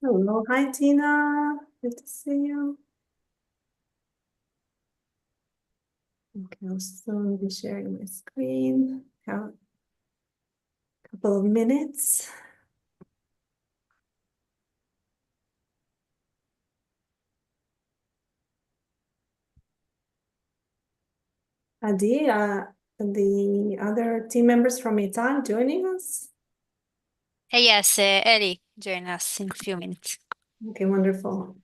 Hello, hi Tina. Good to see you. Okay, I'll soon be sharing my screen. Have a couple of minutes. Adi, the other team members from Itan joining us? Yes, Ellie, join us in a few minutes. Okay, wonderful.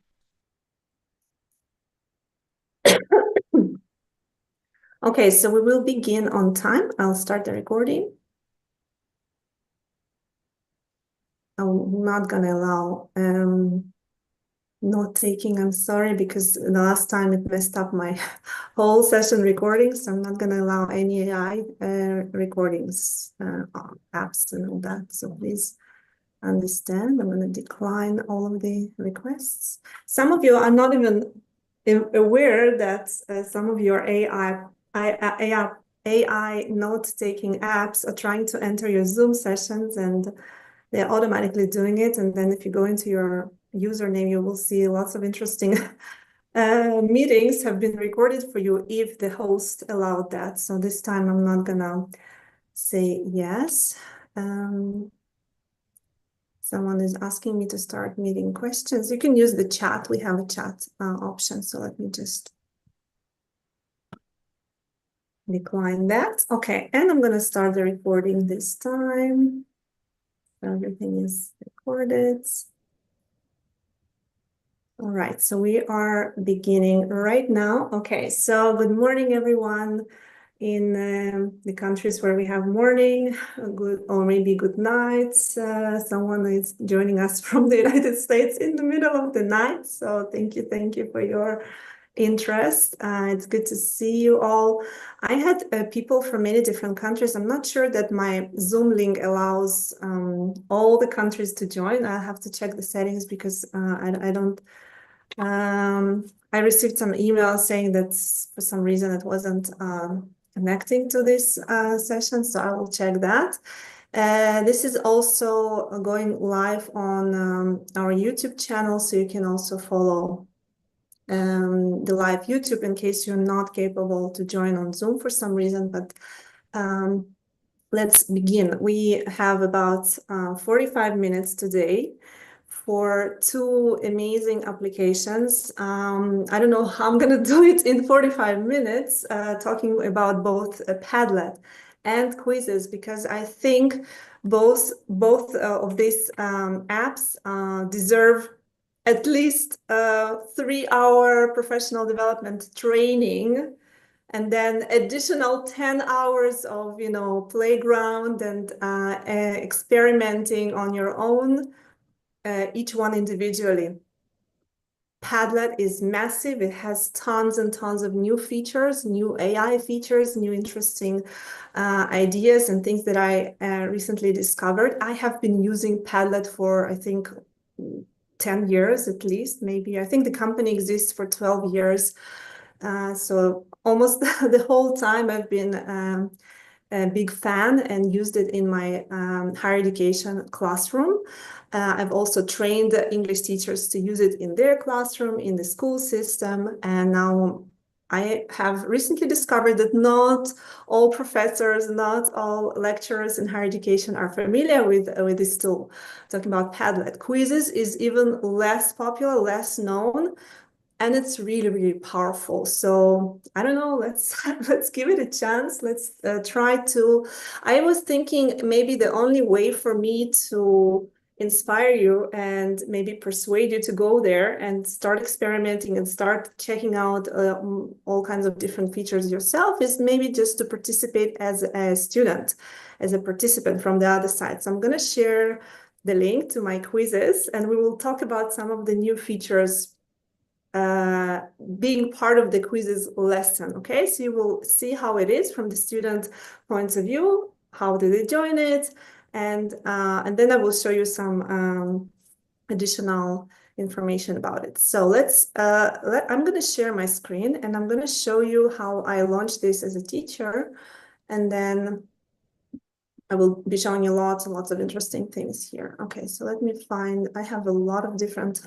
Okay, so we will begin on time. I'll start the recording. I'm not gonna allow note taking. I'm sorry because the last time it messed up my whole session recording, so I'm not going to allow any AI recordings, apps and all that. So please understand. I'm going to decline all of the requests. Some of you are not even aware that some of your AI note-taking apps are trying to enter your Zoom sessions and they're automatically doing it. And then if you go into your username, you will see lots of interesting meetings have been recorded for you if the host allowed that. So this time I'm not gonna say yes. Someone is asking me to start meeting questions. You can use the chat. We have a chat option. So let me just decline that. Okay, and I'm gonna start the recording this time. Everything is recorded. All right, so we are beginning right now. Okay, so good morning, everyone in the countries where we have morning, good or maybe good nights. Someone is joining us from the United States in the middle of the night. So thank you for your interest. It's good to see you all. I had people from many different countries. I'm not sure that my Zoom link allows all the countries to join. I have to check the settings because I don't I received some emails saying that for some reason it wasn't connecting to this session, so I will check that. This is also going live on our YouTube channel, so you can also follow the live YouTube in case you're not capable to join on Zoom for some reason, but um, let's begin. We have about 45 minutes today for two amazing applications. I don't know how I'm going to do it in 45 minutes, talking about both Padlet and Quizizz, because I think both of these apps deserve at least 3 hour professional development training and then additional 10 hours of playground and experimenting on your own, each one individually. Padlet is massive. It has tons and tons of new features, new AI features, new interesting ideas and things that I recently discovered. I have been using Padlet for, I think, 10 years at least, maybe. I think the company exists for 12 years. So almost the whole time I've been a big fan and used it in my higher education classroom. I've also trained English teachers to use it in their classroom, in the school system, and now I have recently discovered that not all professors, not all lecturers in higher education are familiar with this tool. Talking about Padlet. Quizizz is even less popular, less known, and it's really, really powerful. So I don't know, let's give it a chance. Let's try to. I was thinking maybe the only way for me to inspire you and maybe persuade you to go there and start experimenting and start checking out all kinds of different features yourself is maybe just to participate as a student, as a participant from the other side. So I'm going to share the link to my Quizizz and we will talk about some of the new features being part of the Quizizz lesson. Okay, so you will see how it is from the student point of view. How did they join it? And then I will show you some additional information about it. So I'm going to share my screen and I'm going to show you how I launched this as a teacher. And then I will be showing you lots and lots of interesting things here. Okay, so let me find, I have a lot of different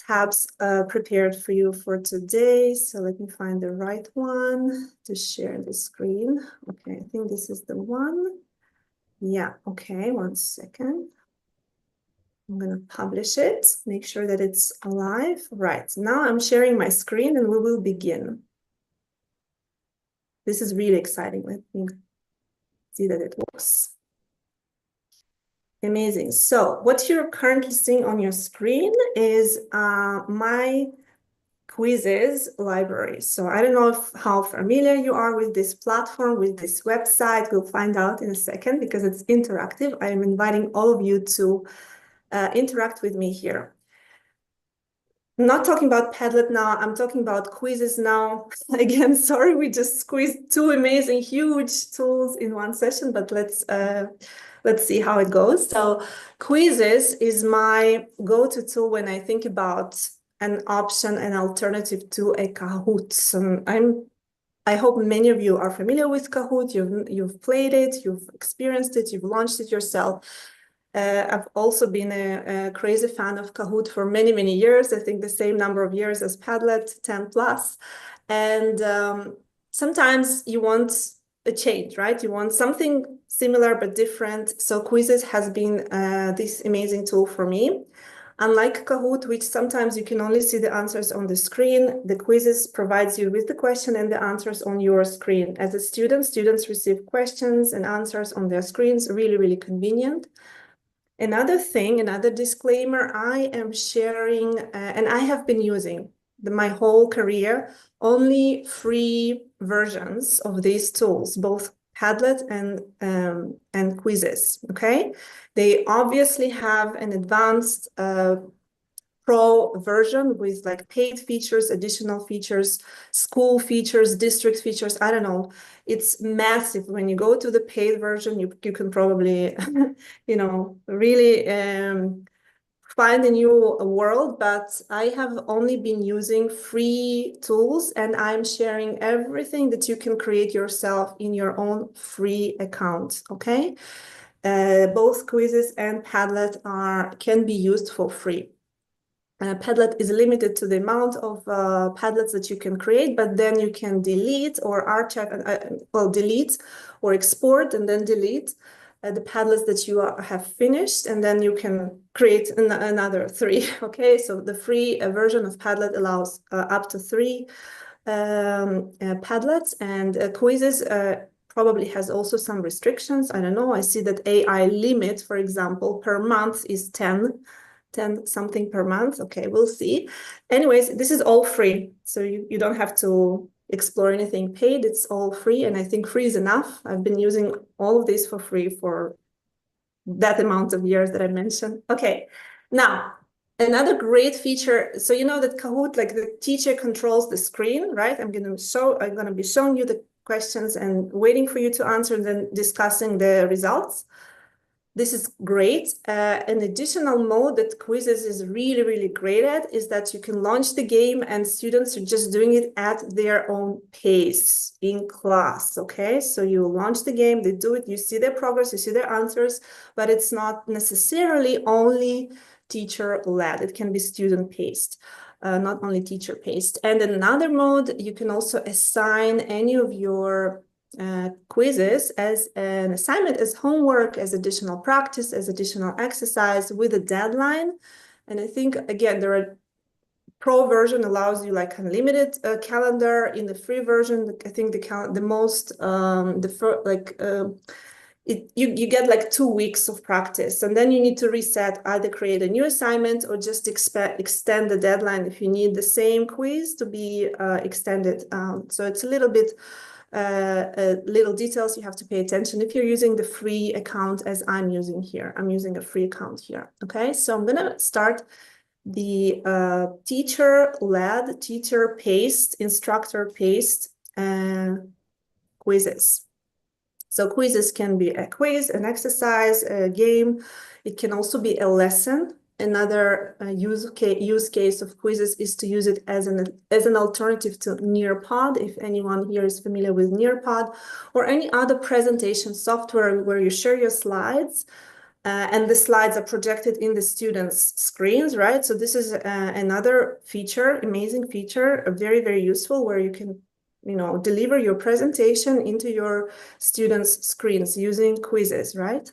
tabs prepared for you for today. So let me find the right one to share the screen. Okay, I think this is the one. Yeah, okay, 1 second. I'm gonna publish it, make sure that it's alive. Right, now I'm sharing my screen and we will begin. This is really exciting. Let me see that it works. Amazing. So what you're currently seeing on your screen is my Quizizz library. So I don't know how familiar you are with this platform, with this website. We'll find out in a second because it's interactive. I am inviting all of you to interact with me here. I'm not talking about Padlet now. I'm talking about Quizizz now. Again, sorry, we just squeezed two amazing, huge tools in one session, but let's see how it goes. So Quizizz is my go-to tool when I think about an option, an alternative to a Kahoot. So I hope many of you are familiar with Kahoot. You've played it, you've experienced it, you've launched it yourself. I've also been a crazy fan of Kahoot for many, many years. I think the same number of years as Padlet, 10 plus. And sometimes you want a change, right? You want something similar but different. So Quizizz has been this amazing tool for me. Unlike Kahoot, which sometimes you can only see the answers on the screen, the Quizizz provides you with the question and the answers on your screen. As a student, students receive questions and answers on their screens, really, really convenient. Another thing, another disclaimer, I am sharing, and I have been using my whole career, only free versions of these tools, both Padlet and Quizizz, okay? They obviously have an advanced pro version with like paid features, additional features, school features, district features. I don't know. It's massive. When you go to the paid version, you can probably, really find a new world, but I have only been using free tools and I'm sharing everything that you can create yourself in your own free account, okay? Both Quizizz and Padlet can be used for free. Padlet is limited to the amount of Padlets that you can create, but then you can delete or archive, delete or export and then delete the Padlets that you have finished, and then you can create another 3. Okay, so the free version of Padlet allows up to 3 Padlets, and Quizizz probably has also some restrictions. I don't know. I see that AI limit, for example, per month is 10 something per month. Okay, we'll see. Anyways, this is all free. So you don't have to explore anything paid. It's all free. And I think free is enough. I've been using all of this for free for that amount of years that I mentioned. Okay, now another great feature. So you know that Kahoot, like the teacher controls the screen, right? I'm going to be showing you the questions and waiting for you to answer and then discussing the results. This is great. An additional mode that Quizizz is really, really great at is that you can launch the game and students are just doing it at their own pace in class, okay? So you launch the game, they do it, you see their progress, you see their answers, but it's not necessarily only teacher-led. It can be student-paced. Not only teacher-paced. And another mode, you can also assign any of your quizzes as an assignment, as homework, as additional practice, as additional exercise with a deadline. And I think, again, there are pro version allows you like unlimited calendar. In the free version, I think you get like 2 weeks of practice, and then you need to reset, either create a new assignment or just extend the deadline if you need the same quiz to be extended. So it's a little bit little details you have to pay attention if you're using the free account as I'm using here. I'm using a free account here. Okay, so I'm gonna start the teacher-led, teacher-paced, instructor-paced quizzes. So quizzes can be a quiz, an exercise, a game. It can also be a lesson. Another use case of Quizizz is to use it as an alternative to Nearpod, if anyone here is familiar with Nearpod, or any other presentation software where you share your slides, and the slides are projected in the students' screens, right? So this is another feature, amazing feature, very, very useful, where you can, deliver your presentation into your students' screens using Quizizz, right?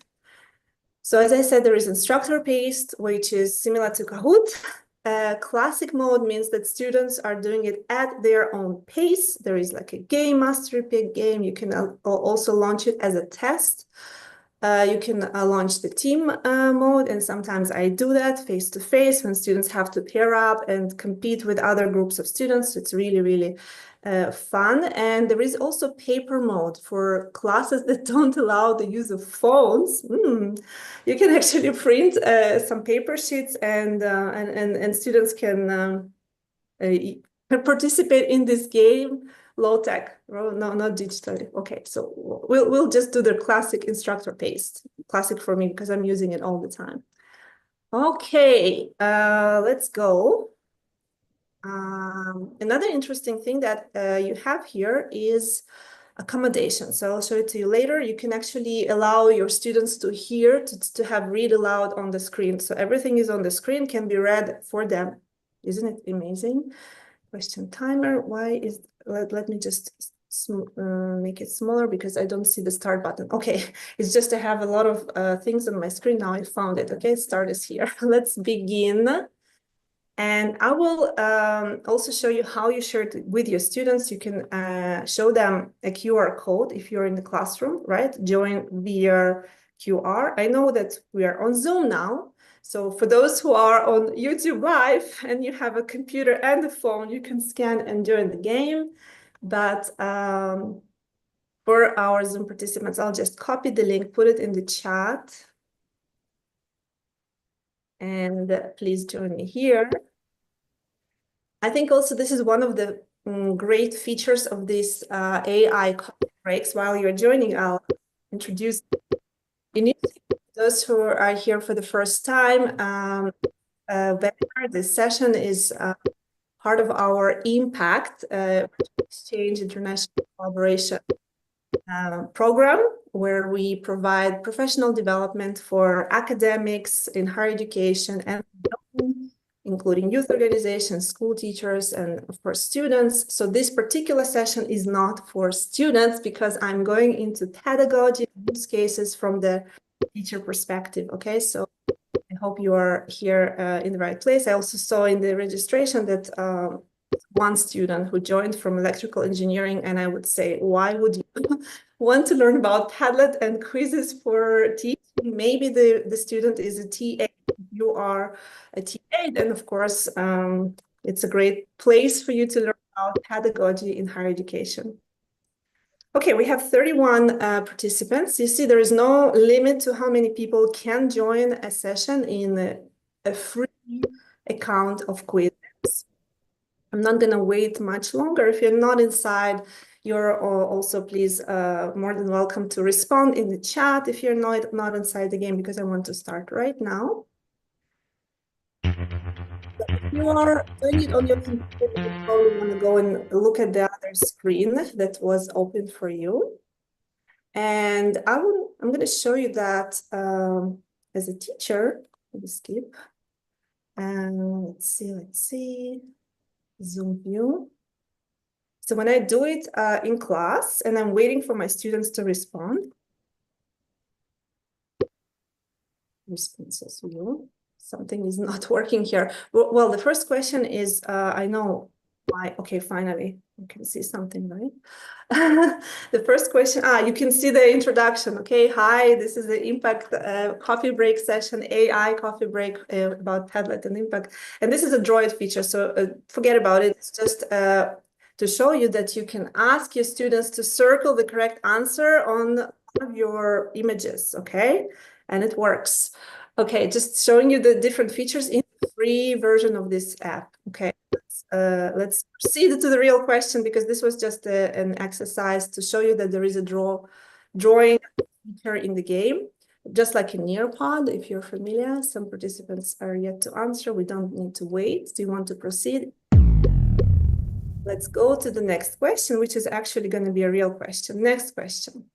So as I said, there is instructor-paced, which is similar to Kahoot. Classic mode means that students are doing it at their own pace. There is like a game, mastery pick game. You can also launch it as a test. You can launch the team mode, and sometimes I do that face-to-face when students have to pair up and compete with other groups of students. So it's really, really fun. And there is also paper mode for classes that don't allow the use of phones. You can actually print some paper sheets, and students can participate in this game. Low tech, no, not digitally. Okay, so we'll just do the classic instructor paste. Classic for me because I'm using it all the time. Okay, let's go. Another interesting thing that you have here is accommodation. So I'll show it to you later. You can actually allow your students to hear, to have read aloud on the screen. So everything is on the screen, can be read for them. Isn't it amazing? Question timer. Why is, let me just make it smaller because I don't see the start button. Okay, it's just I have a lot of things on my screen now. I found it. Okay, start is here. Let's begin. And I will also show you how you share it with your students. You can show them a QR code if you're in the classroom, right? Join via QR. I know that we are on Zoom now. So for those who are on YouTube Live and you have a computer and a phone, you can scan and join the game. But for our Zoom participants, I'll just copy the link, put it in the chat. And please join me here. I think also this is one of the great features of this AI coffee breaks. While you're joining, I'll introduce those who are here for the first time. Webinar, this session is part of our Impact Exchange International Collaboration program, where we provide professional development for academics in higher education and including youth organizations, school teachers, and of course students. So this particular session is not for students because I'm going into pedagogy use cases from the teacher perspective. Okay, so I hope you are here in the right place. I also saw in the registration that one student who joined from electrical engineering, and I would say, why would you want to learn about Padlet and Quizizz for teaching? Maybe the student is a TA. You are a TA, then of course it's a great place for you to learn about pedagogy in higher education. Okay, we have 31 participants. You see, there is no limit to how many people can join a session in a free account of Quizizz. I'm not going to wait much longer. If you're not inside, you're also please more than welcome to respond in the chat if you're not inside the game, because I want to start right now. If you are doing it on your computer, you probably want to go and look at the other screen that was open for you. And I'm going to show you that as a teacher. Let me skip. And let's see. Zoom view. So when I do it in class and I'm waiting for my students to respond, responses view, something is not working here. Well, the first question is, I know why. Okay, finally, you can see something, right? The first question, you can see the introduction. Okay, hi, this is the Impact coffee break session, AI coffee break about Padlet and Impact. And this is a Droid feature, so forget about it. It's just to show you that you can ask your students to circle the correct answer on one of your images, okay? And it works. Okay, just showing you the different features in the free version of this app. Okay, let's proceed to the real question, because this was just an exercise to show you that there is a drawing feature in the game. just like in Nearpod, if you're familiar. Some participants are yet to answer. We don't need to wait. Do you want to proceed? Let's go to the next question, which is actually going to be a real question. Next question.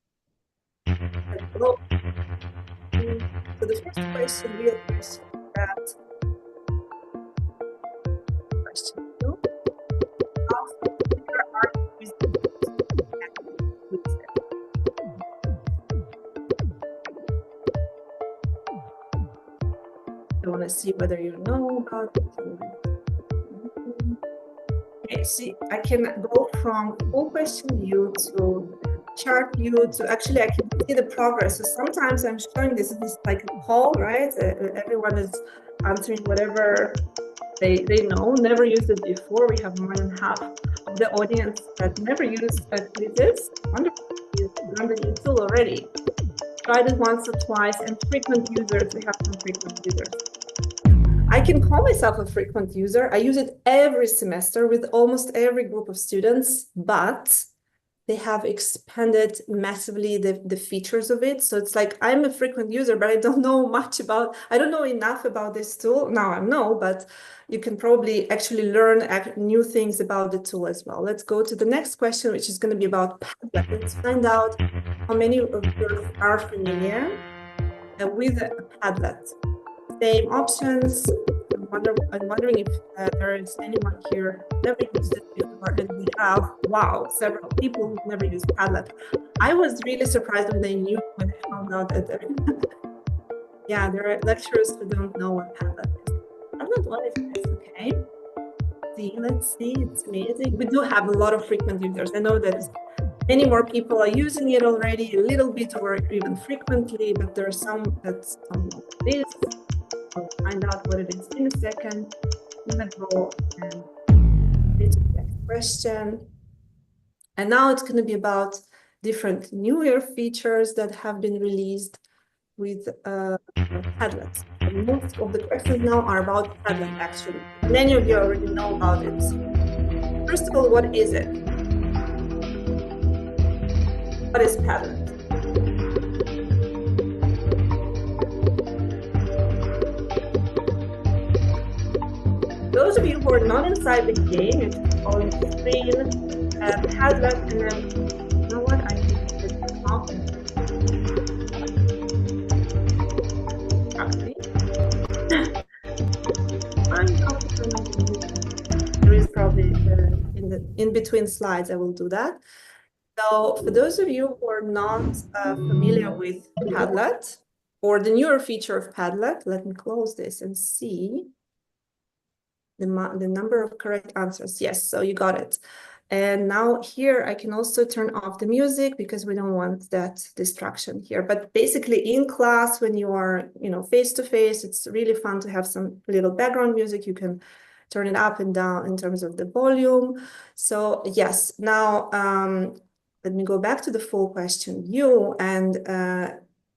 Let's go. So the first question, real question, that question two. How familiar are you with Quizizz? I want to see whether you know about it. Okay, see, I can go from full question view to chart view to actually I can see the progress. So sometimes I'm showing this like a poll, right? Everyone is answering whatever they know, never used it before. We have more than half of the audience that never used Quizizz. Wonderful, you learned the new tool already. Tried it once or twice, and frequent users, we have some frequent users. I can call myself a frequent user. I use it every semester with almost every group of students, but they have expanded massively the features of it. So it's like, I'm a frequent user, but I don't know I don't know enough about this tool. Now I know, but you can probably actually learn new things about the tool as well. Let's go to the next question, which is going to be about Padlet. Let's find out how many of you are familiar with Padlet. Same options. I'm wondering if there is anyone here never used it before, and we have, wow, several people who've never used Padlet. I was really surprised when I found out that yeah, there are lecturers who don't know what Padlet is. Padlet, what is this? Okay. Let's see, it's amazing. We do have a lot of frequent users. I know that many more people are using it already, a little bit or even frequently, but there are some that don't know what it is. We'll find out what it is in a second. I'm going to go and read the next question. And now it's going to be about different newer features that have been released with Padlet. Most of the questions now are about Padlet, actually. Many of you already know about it. First of all, what is it? What is Padlet? Those of you who are not inside the game, it's on the screen, Padlet, and then, you know what, I can put it off. There is probably in between slides, I will do that. So for those of you who are not familiar with Padlet, or the newer feature of Padlet, let me close this and see the number of correct answers. Yes, so you got it. And now here I can also turn off the music because we don't want that distraction here. But basically in class, when you are, face to face, it's really fun to have some little background music. You can turn it up and down in terms of the volume. So yes, now let me go back to the full question view. And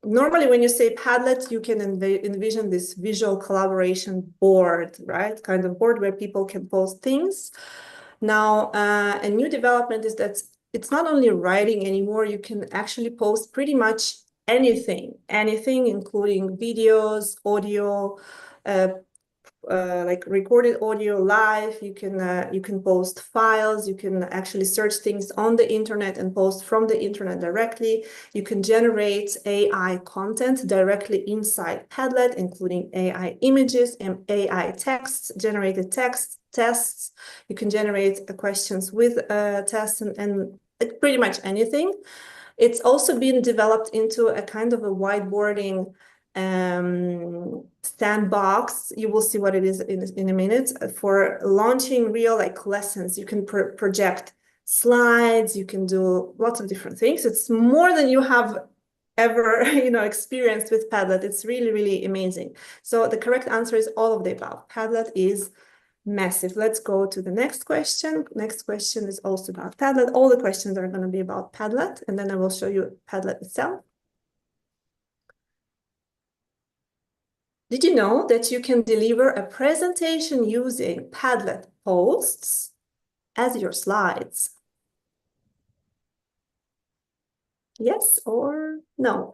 normally when you say Padlet, you can envision this visual collaboration board, right? Kind of board where people can post things. Now, a new development is that it's not only writing anymore, you can actually post pretty much anything, including videos, audio, like recorded audio live. You can post files. You can actually search things on the internet and post from the internet directly. You can generate AI content directly inside Padlet, including AI images and AI texts, generated tests. You can generate questions with tests and pretty much anything. It's also been developed into a kind of a whiteboarding sandbox. You will see what it is in a minute, for launching real lessons. You can project slides, you can do lots of different things. It's more than you have ever experienced with Padlet. It's really, really amazing. So the correct answer is all of the above. Padlet is massive. Let's go to the next question. Next question is also about Padlet. All the questions are going to be about Padlet, and then I will show you Padlet itself. Did you know that you can deliver a presentation using Padlet posts as your slides? Yes or no.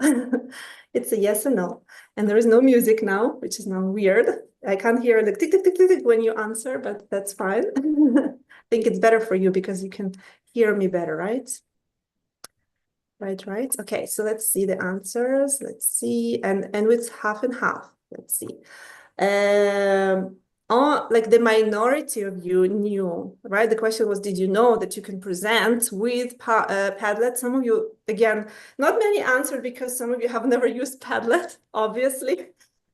It's a yes or no. And there is no music now, which is now weird. I can't hear the tick, tick, tick, tick, tick when you answer, but that's fine. I think it's better for you because you can hear me better, right? Right. Okay, so let's see the answers. Let's see. And with half and half. Let's see. Like the minority of you knew, right? The question was, did you know that you can present with Padlet? Some of you, again, not many answered because some of you have never used Padlet, obviously.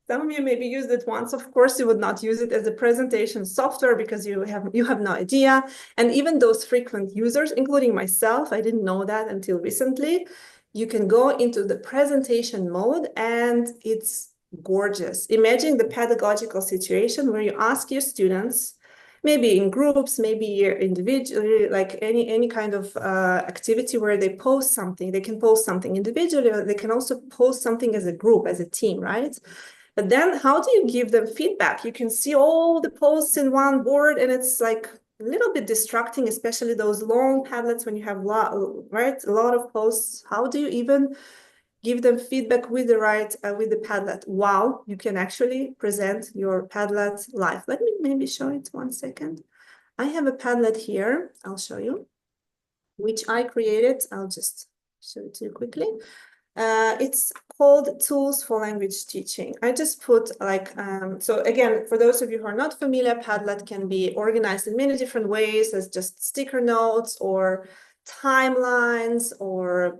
Some of you maybe used it once. Of course, you would not use it as a presentation software because you have no idea. And even those frequent users, including myself, I didn't know that until recently. You can go into the presentation mode and it's gorgeous. Imagine the pedagogical situation where you ask your students, maybe in groups, maybe individually, like any kind of activity where they post something. They can post something individually, or they can also post something as a group, as a team, right? But then how do you give them feedback? You can see all the posts in one board and it's like a little bit distracting, especially those long Padlets when you have a lot of posts. How do you even give them feedback with the Padlet? Wow, you can actually present your Padlet live. Let me maybe show it 1 second. I have a Padlet here. I'll show you, which I created. I'll just show it to you quickly. It's called Tools for Language Teaching. I just put like, so again, for those of you who are not familiar, Padlet can be organized in many different ways as just sticker notes or timelines or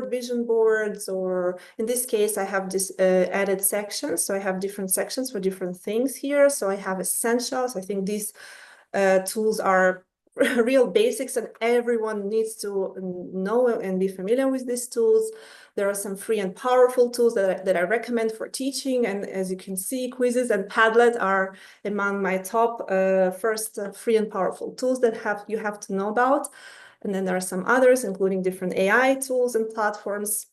vision boards, or in this case, I have this added sections. So I have different sections for different things here. So I have essentials. I think these tools are real basics and everyone needs to know and be familiar with these tools. There are some free and powerful tools that I recommend for teaching. And as you can see, Quizizz and Padlet are among my top first free and powerful tools that you have to know about. And then there are some others, including different AI tools and platforms.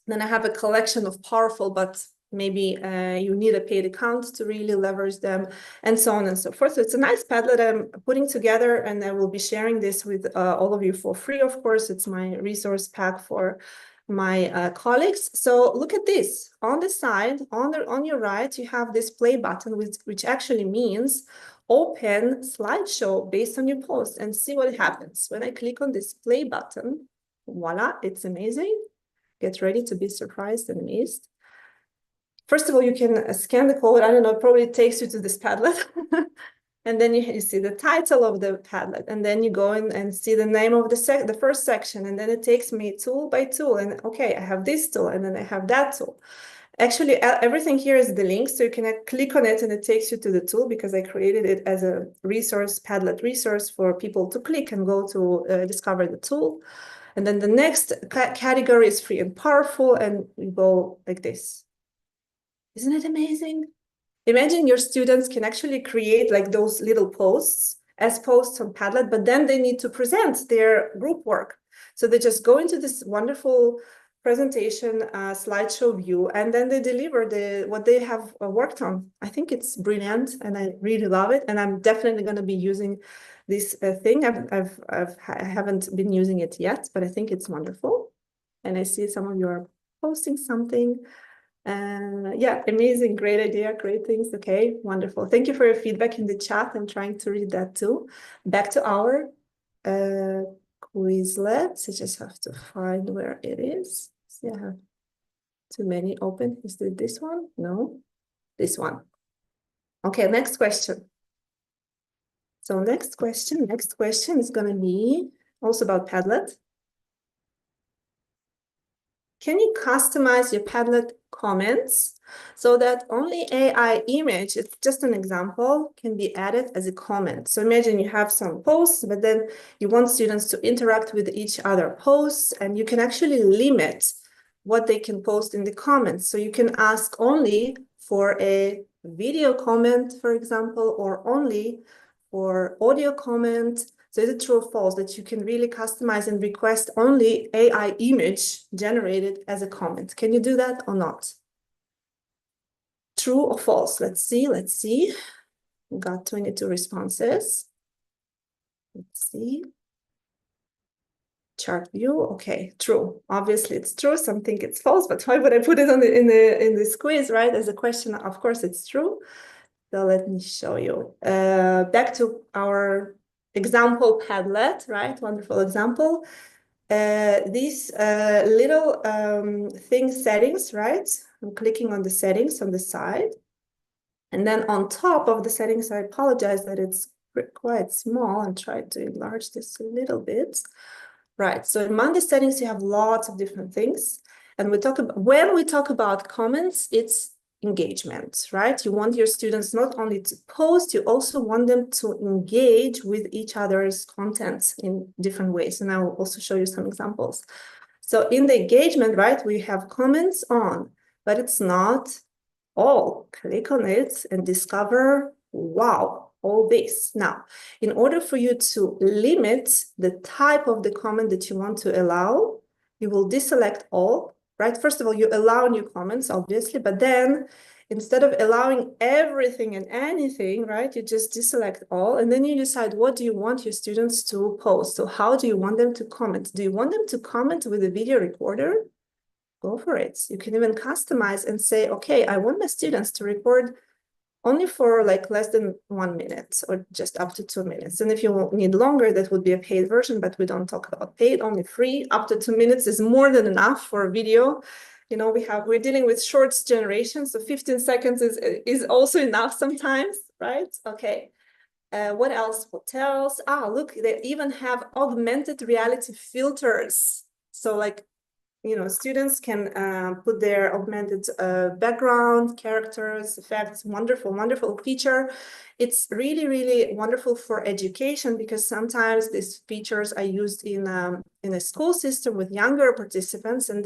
Then I have a collection of powerful, but maybe you need a paid account to really leverage them, and so on and so forth. So it's a nice Padlet I'm putting together, and I will be sharing this with all of you for free, of course. It's my resource pack for my colleagues. So look at this. On the side, on your right, you have this play button, which actually means open slideshow based on your post and see what happens. When I click on this play button, voila, it's amazing. Get ready to be surprised and amazed. First of all, you can scan the code. I don't know, probably it takes you to this Padlet. And then you see the title of the Padlet. And then you go in and see the name of the first section. And then it takes me tool by tool. And okay, I have this tool and then I have that tool. Actually, everything here is the link. So you can click on it and it takes you to the tool because I created it as a resource, Padlet resource for people to click and go to discover the tool. And then the next category is free and powerful. And we go like this. Isn't it amazing? Imagine your students can actually create like those little posts as posts on Padlet, but then they need to present their group work. So they just go into this wonderful presentation slideshow view, and then they deliver what they have worked on. I think it's brilliant, and I really love it. And I'm definitely going to be using this thing. I haven't been using it yet, but I think it's wonderful. And I see some of you are posting something. Yeah, amazing, great idea, great things. Okay, wonderful. Thank you for your feedback in the chat. I'm trying to read that too. Back to our Quizlet. I just have to find where it is. See, I have too many open. Is it this one? No, this one. Okay, next question. So next question is going to be also about Padlet. Can you customize your Padlet comments so that only AI image, it's just an example, can be added as a comment? So imagine you have some posts, but then you want students to interact with each other posts, and you can actually limit what they can post in the comments. So you can ask only for a video comment, for example, or only for audio comment. So is it true or false that you can really customize and request only AI image generated as a comment? Can you do that or not? True or false? Let's see. We got 22 responses. Let's see. Chart view, okay, true. Obviously it's true. Some think it's false, but why would I put it on in this quiz, right? As a question, of course it's true. So let me show you. Back to our example Padlet, right? Wonderful example. These little thing settings, right? I'm clicking on the settings on the side. And then on top of the settings, I apologize that it's quite small. I'm trying to enlarge this a little bit. Right, so among the settings, you have lots of different things. And when we talk about comments, it's engagement, right? You want your students not only to post, you also want them to engage with each other's content in different ways. And I will also show you some examples. So in the engagement, right, we have comments on, but it's not all. Click on it and discover, wow, all this. Now, in order for you to limit the type of the comment that you want to allow, you will deselect all, right? First of all, you allow new comments, obviously, but then instead of allowing everything and anything, right, you just deselect all, and then you decide what do you want your students to post. So how do you want them to comment? Do you want them to comment with a video recorder? Go for it. You can even customize and say, okay, I want my students to record only for like less than 1 minute or just up to 2 minutes. And if you need longer, that would be a paid version, but we don't talk about paid, only free. Up to 2 minutes is more than enough for a video. You know, we're dealing with shorts generation, so 15 seconds is also enough sometimes, right? Okay. What else? Hotels. Ah, look, they even have augmented reality filters. So like, you know, students can put their augmented background, characters, effects, wonderful feature. It's really, really wonderful for education because sometimes these features are used in a school system with younger participants, and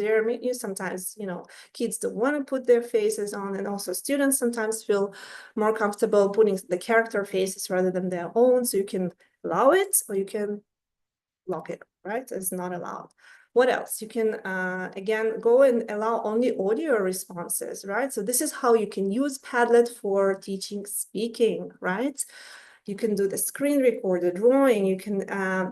sometimes, you know, kids don't want to put their faces on, and also students sometimes feel more comfortable putting the character faces rather than their own. So you can allow it or you can block it, right? It's not allowed. What else? You can, again, go and allow only audio responses, right? So this is how you can use Padlet for teaching speaking, right? You can do the screen recorder, drawing. You can,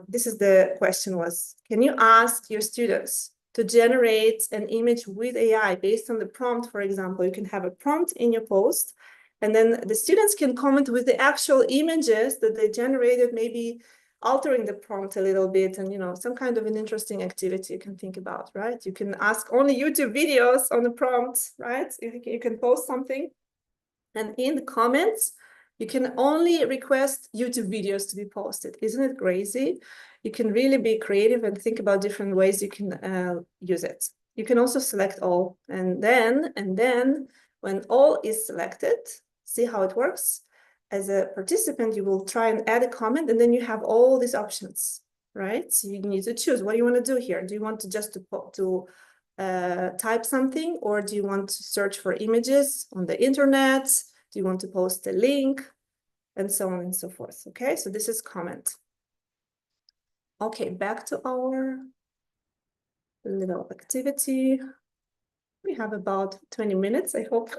this is the question was, can you ask your students to generate an image with AI based on the prompt, for example? You can have a prompt in your post, and then the students can comment with the actual images that they generated, maybe altering the prompt a little bit, and, you know, some kind of an interesting activity you can think about, right? You can ask only YouTube videos on the prompt, right? You can post something, and in the comments, you can only request YouTube videos to be posted. Isn't it crazy? You can really be creative and think about different ways you can use it. You can also select all, and then when all is selected, see how it works. As a participant, you will try and add a comment, and then you have all these options, right? So you need to choose what do you want to do here. Do you want to just type something, or do you want to search for images on the internet? Do you want to post a link? And so on and so forth. Okay, so this is comment. Okay, back to our little activity. We have about 20 minutes. I hope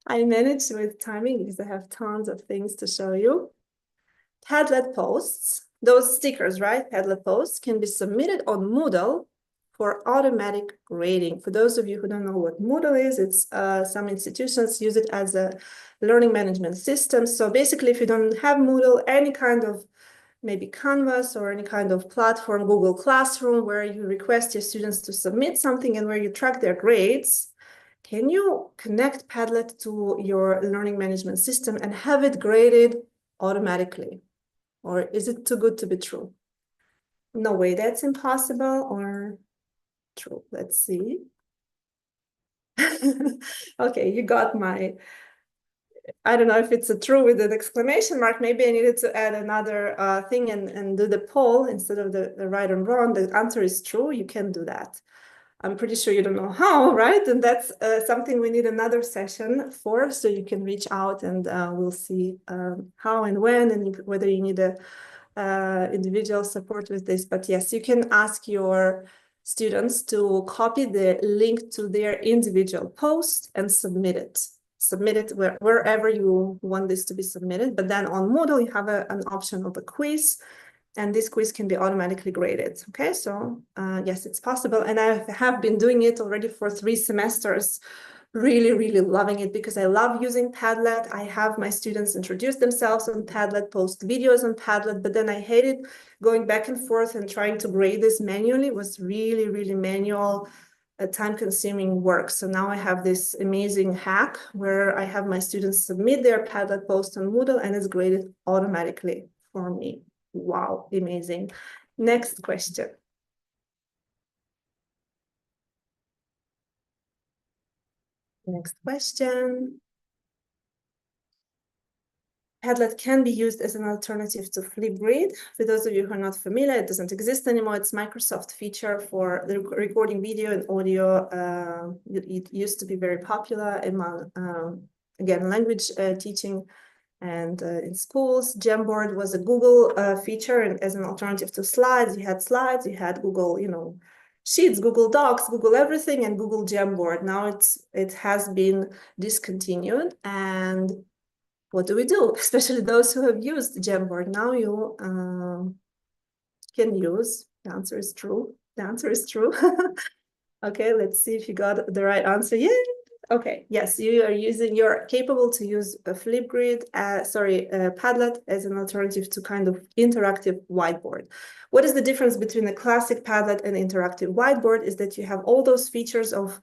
I managed with timing because I have tons of things to show you. Padlet posts, those stickers, right? Padlet posts can be submitted on Moodle for automatic grading. For those of you who don't know what Moodle is, it's some institutions use it as a learning management system. So basically, if you don't have Moodle, any kind of maybe Canvas or any kind of platform, Google Classroom, where you request your students to submit something and where you track their grades, can you connect Padlet to your learning management system and have it graded automatically? Or is it too good to be true? No way, that's impossible or true. Let's see. Okay, you got my, I don't know if it's a true with an exclamation mark. Maybe I needed to add another thing and do the poll instead of the right and wrong. The answer is true. You can do that. I'm pretty sure you don't know how, right? And that's something we need another session for, so you can reach out and we'll see how and when and whether you need a individual support with this. But yes, you can ask your students to copy the link to their individual post and submit it. Submit it wherever you want this to be submitted. But then on Moodle, you have an option of a quiz. and this quiz can be automatically graded. Okay, so yes, it's possible. And I have been doing it already for 3 semesters, really, really loving it because I love using Padlet. I have my students introduce themselves on Padlet, post videos on Padlet, but then I hated going back and forth and trying to grade this manually. It was really, really manual, time-consuming work. So now I have this amazing hack where I have my students submit their Padlet post on Moodle and it's graded automatically for me. Wow, amazing. Next question. Next question. Padlet can be used as an alternative to Flipgrid. For those of you who are not familiar, it doesn't exist anymore. It's Microsoft feature for the recording video and audio. It used to be very popular among, again, language teaching and in schools. Jamboard was a Google feature, and as an alternative to slides, you had Google, Sheets, Google Docs, Google everything, and Google Jamboard. Now it has been discontinued, and what do we do? Especially those who have used Jamboard. Now you can use. The answer is true. The answer is true. Okay, let's see if you got the right answer. Yeah. Okay, yes, you're capable to use a Flipgrid, Padlet as an alternative to kind of interactive whiteboard. What is the difference between a classic Padlet and interactive whiteboard is that you have all those features of,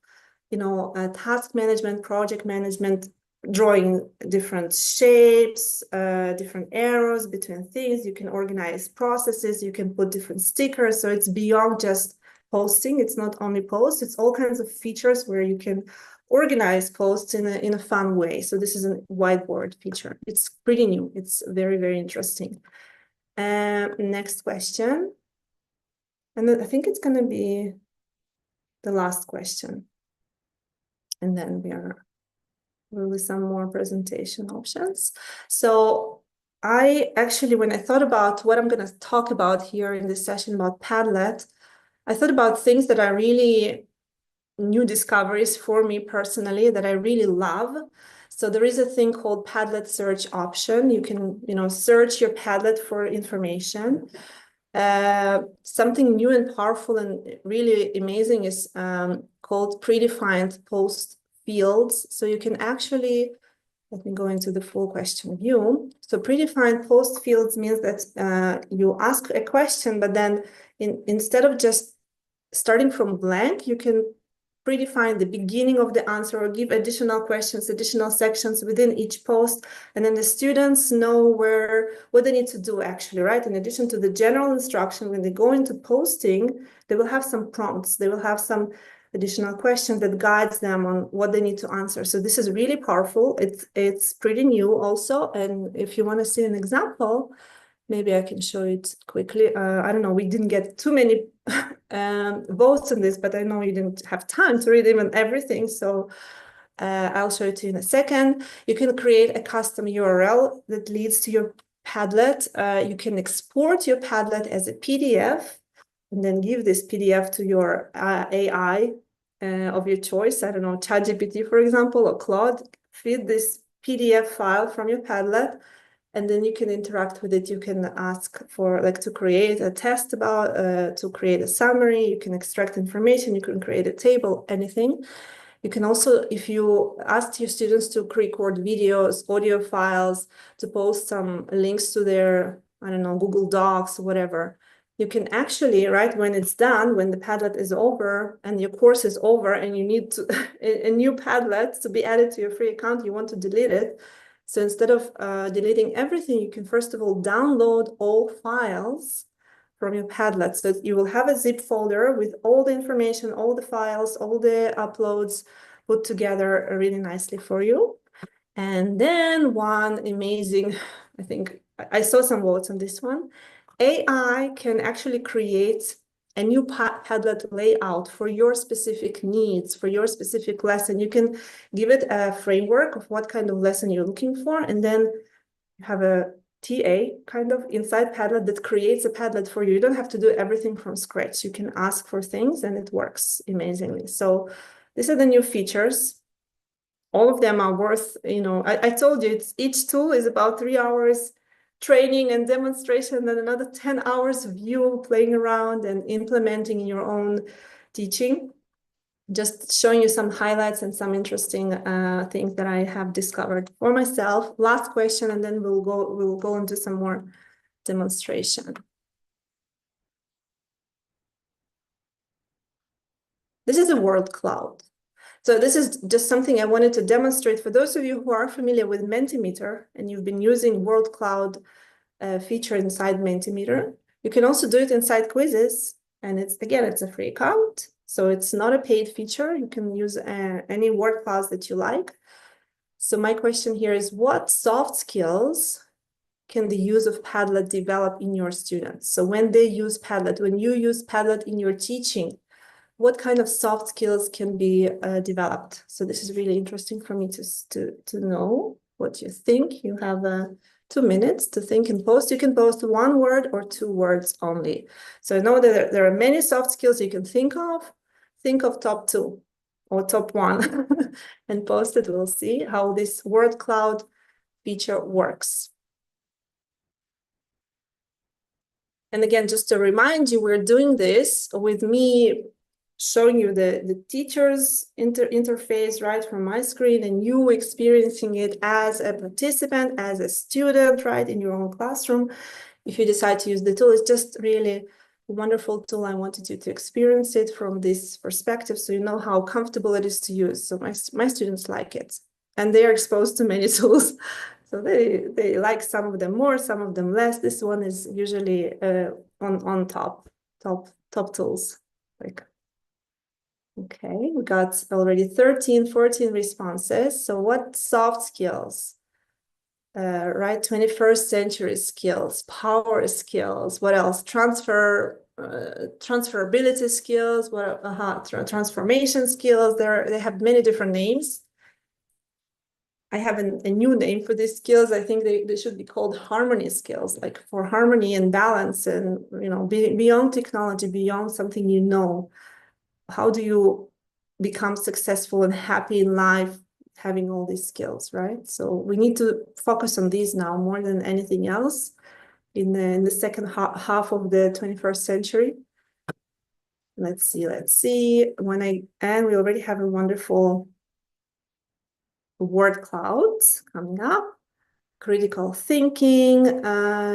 task management, project management, drawing different shapes, different arrows between things. You can organize processes, you can put different stickers. So it's beyond just posting. It's not only posts, it's all kinds of features where you can organize posts in a fun way. So this is a whiteboard feature. It's pretty new. It's very, very interesting. Next question. And then I think it's going to be the last question. And then we are really some more presentation options. So I actually, when I thought about what I'm going to talk about here in this session about Padlet, I thought about things that are really new discoveries for me personally that I really love. So there is a thing called Padlet search option. You can, search your Padlet for information. Something new and powerful and really amazing is called predefined post fields. So you can actually, let me go into the full question view. So predefined post fields means that you ask a question, but then instead of just starting from blank, you can predefine the beginning of the answer or give additional questions, additional sections within each post. And then the students know what they need to do actually, right? In addition to the general instruction, when they go into posting, they will have some prompts. They will have some additional questions that guides them on what they need to answer. So this is really powerful. It's pretty new also. And if you want to see an example, maybe I can show it quickly. I don't know, we didn't get too many votes on this, but I know you didn't have time to read even everything. So I'll show it to you in a second. You can create a custom URL that leads to your Padlet. You can export your Padlet as a PDF and then give this PDF to your AI of your choice. I don't know, ChatGPT, for example, or Claude. Feed this PDF file from your Padlet, and then you can interact with it. You can ask for to create a test about, to create a summary. You can extract information. You can create a table, anything. You can also, if you ask your students to record videos, audio files, to post some links to their, I don't know, Google Docs, whatever, you can actually, right, when it's done, when the Padlet is over and your course is over and you need a new Padlet to be added to your free account, you want to delete it. So instead of deleting everything, you can first of all download all files from your Padlet. So you will have a zip folder with all the information, all the files, all the uploads put together really nicely for you. And then one amazing, I think I saw some votes on this one. AI can actually create a new Padlet layout for your specific needs, for your specific lesson. You can give it a framework of what kind of lesson you're looking for, and then you have a TA kind of inside Padlet that creates a Padlet for you. You don't have to do everything from scratch. You can ask for things and it works amazingly. So these are the new features. All of them are worth, I told you, each tool is about 3 hours training and demonstration, then another 10 hours of you playing around and implementing in your own teaching. Just showing you some highlights and some interesting things that I have discovered for myself. Last question, and then we'll go into some more demonstration. This is a word cloud. So this is just something I wanted to demonstrate for those of you who are familiar with Mentimeter and you've been using word cloud feature inside Mentimeter. You can also do it inside Quizizz, and it's a free account. So it's not a paid feature. You can use any word clouds that you like. So my question here is, what soft skills can the use of Padlet develop in your students? So when they use Padlet, when you use Padlet in your teaching, what kind of soft skills can be developed? So this is really interesting for me to know what you think. You have 2 minutes to think and post. You can post 1 word or 2 words only. So I know that there are many soft skills you can think of. Think of top 2 or top 1 and post it. We'll see how this word cloud feature works. And again, just to remind you, we're doing this with me showing you the teacher's interface right from my screen, and you experiencing it as a participant, as a student, right, in your own classroom. If you decide to use the tool, it's just really a wonderful tool. I wanted you to experience it from this perspective so you know how comfortable it is to use. So my students like it, and they are exposed to many tools. So they like some of them more, some of them less. This one is usually on top tools. Like, okay, we got already 13, 14 responses. So what soft skills? Right, 21st century skills, power skills. What else? Transferability skills. What? Transformation skills. They have many different names. I have a new name for these skills. I think they should be called harmony skills, like for harmony and balance, and beyond technology, beyond something you know. How do you become successful and happy in life having all these skills, right? So we need to focus on these now more than anything else in the second half of the 21st century. Let's see. We already have a wonderful word cloud coming up. Critical thinking,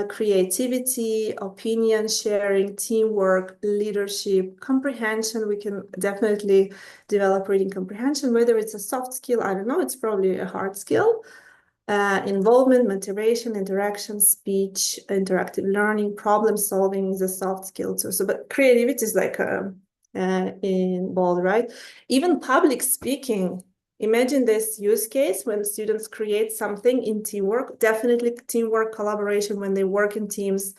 creativity, opinion sharing, teamwork, leadership, comprehension. We can definitely develop reading comprehension, whether it's a soft skill, I don't know, it's probably a hard skill. Involvement, motivation, interaction, speech, interactive learning, problem solving is a soft skill too. So, but creativity is like involved, right? Even public speaking. Imagine this use case when students create something in teamwork, definitely teamwork, collaboration when they work in teams.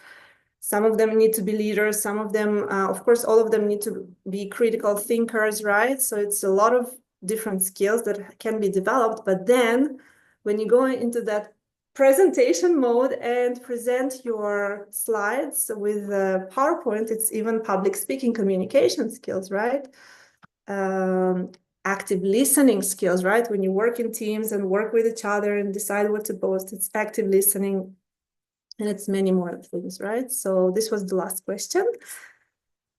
Some of them need to be leaders. Some of them, of course, all of them need to be critical thinkers, right? So it's a lot of different skills that can be developed. But then when you go into that presentation mode and present your slides with PowerPoint, it's even public speaking, communication skills, right? Active listening skills, right? When you work in teams and work with each other and decide what to post, it's active listening, and it's many more things, right? So this was the last question.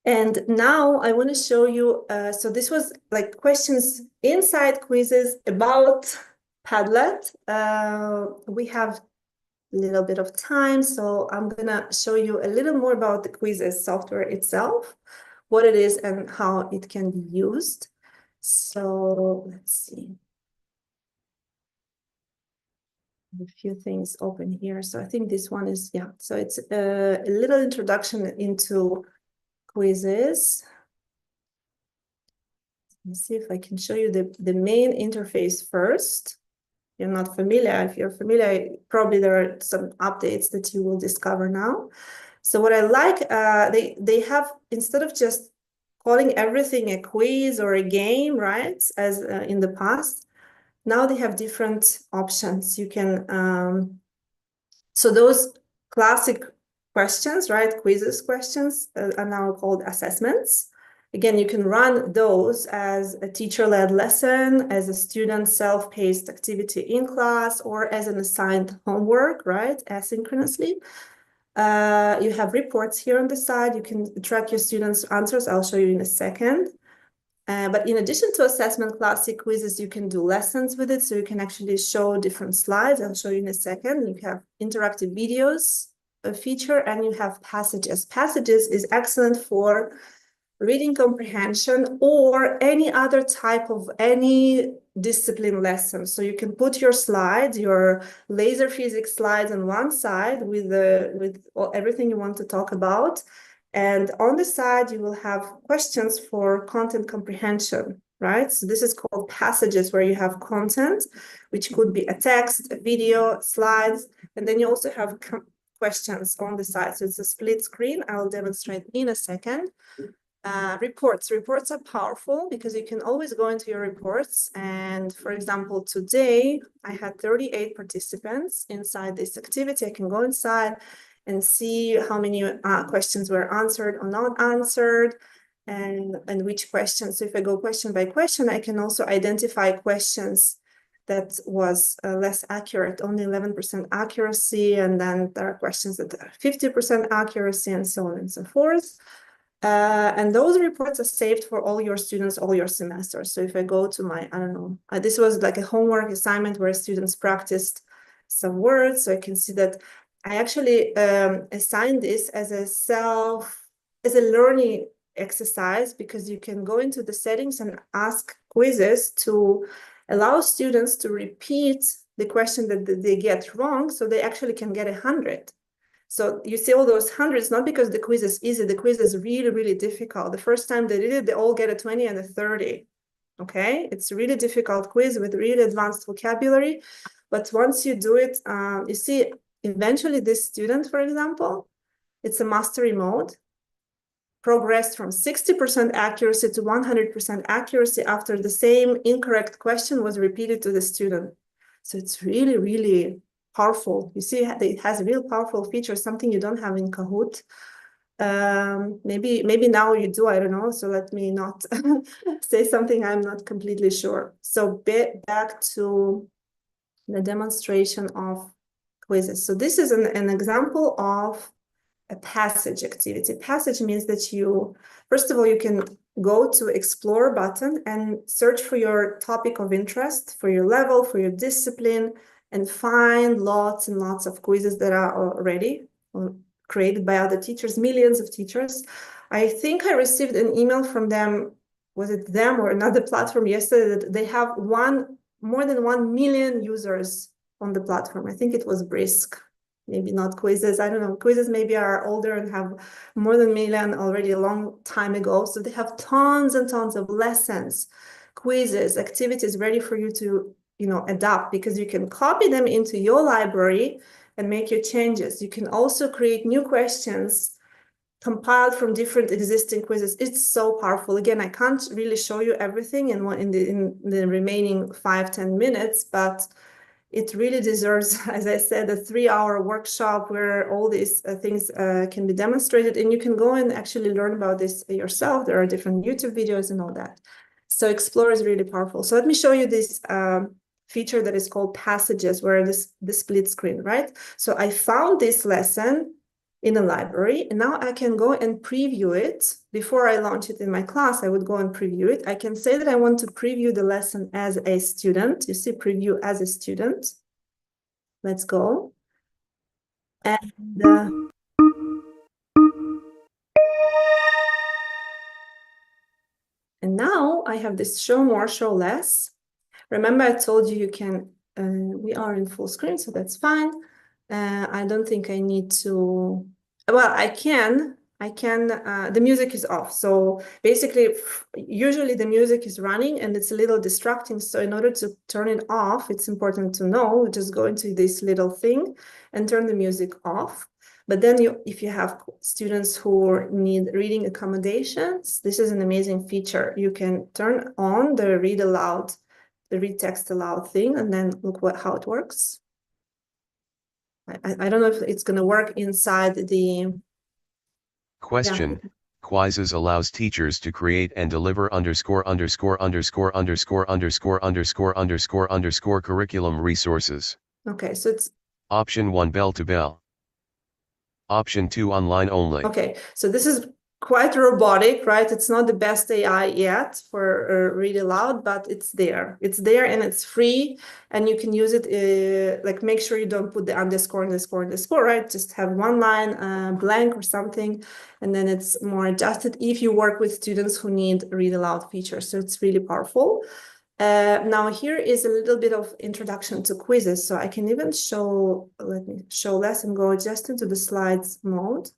And now I want to show you, so this was like questions inside Quizizz about Padlet. We have a little bit of time, so I'm gonna show you a little more about the Quizizz software itself, what it is and how it can be used. So let's see. A few things open here. So I think this one is, yeah. So it's a little introduction into Quizizz. Let's see if I can show you the main interface first. You're not familiar. If you're familiar, probably there are some updates that you will discover now. So what I like, they have, instead of just calling everything a quiz or a game, right, as in the past, now they have different options. You can, so those classic questions, right, Quizizz questions are now called assessments. Again, you can run those as a teacher-led lesson, as a student self-paced activity in class, or as an assigned homework, right, asynchronously. You have reports here on the side. You can track your students' answers. I'll show you in a second. But in addition to assessment classic quizzes, you can do lessons with it. So you can actually show different slides. I'll show you in a second. You have interactive videos, a feature, and you have passages. Passages is excellent for reading comprehension or any other type of any discipline lesson. So you can put your slides, your laser physics slides on one side with everything you want to talk about. And on the side, you will have questions for content comprehension, right? So this is called passages, where you have content, which could be a text, a video, slides, and then you also have questions on the side. So it's a split screen. I'll demonstrate in a second. Reports are powerful because you can always go into your reports. And for example, today I had 38 participants inside this activity. I can go inside and see how many questions were answered or not answered, and which questions. So if I go question by question, I can also identify questions that was less accurate, only 11% accuracy, and then there are questions that are 50% accuracy, and so on and so forth. And those reports are saved for all your students, all your semesters. So if I go to my, I don't know, this was like a homework assignment where students practiced some words. So I can see that I actually assigned this as a learning exercise, because you can go into the settings and ask Quizizz to allow students to repeat the question that they get wrong, so they actually can get 100. So you see all those hundreds, not because the quiz is easy. The quiz is really, really difficult. The first time they did it, they all get a 20 and a 30. Okay, it's a really difficult quiz with really advanced vocabulary. But once you do it, you see, eventually this student, for example, it's a mastery mode, progressed from 60% accuracy to 100% accuracy after the same incorrect question was repeated to the student. So it's really, really powerful. You see, it has a real powerful feature, something you don't have in Kahoot. Maybe now you do, I don't know. So let me not say something I'm not completely sure. So back to the demonstration of Quizizz. So this is an example of a passage activity. Passage means that first of all, you can go to Explore button and search for your topic of interest, for your level, for your discipline, and find lots and lots of quizzes that are already created by other teachers, millions of teachers. I think I received an email from them, was it them or another platform yesterday, that they have more than 1 million users on the platform. I think it was Brisk, maybe not Quizizz. I don't know. Quizizz maybe are older and have more than 1 million already a long time ago. So they have tons and tons of lessons, quizzes, activities ready for you to adapt, because you can copy them into your library and make your changes. You can also create new questions compiled from different existing quizzes. It's so powerful. Again, I can't really show you everything in the remaining 5-10 minutes, but it really deserves, as I said, a 3-hour workshop where all these things can be demonstrated, and you can go and actually learn about this yourself. There are different YouTube videos and all that. So Explore is really powerful. So let me show you this feature that is called Passages, where the split screen, right? So I found this lesson in a library, and now I can go and preview it. Before I launch it in my class, I would go and preview it. I can say that I want to preview the lesson as a student. You see, preview as a student. Let's go. And now I have this show more, show less. Remember, I told you can, we are in full screen, so that's fine. I don't think I need to, well, I can, the music is off. So basically, usually the music is running and it's a little distracting. So in order to turn it off, it's important to know, just go into this little thing and turn the music off. But then if you have students who need reading accommodations, this is an amazing feature. You can turn on the read aloud, the read text aloud thing, and then look how it works. I don't know if it's going to work inside the question. Quizizz allows teachers to create and deliver ______________ curriculum resources. Okay, so it's Option 1 bell to bell. Option 2 online only. okay. So this is quite robotic, right? It's not the best AI yet for read aloud, but it's there. It's there and it's free, and you can use it. Like make sure you don't put the underscore, right? Just have one line blank or something, and then it's more adjusted if you work with students who need read aloud features. So it's really powerful. Now here is a little bit of introduction to Quizizz. So I can even show, let me show less and go just into the slides mode.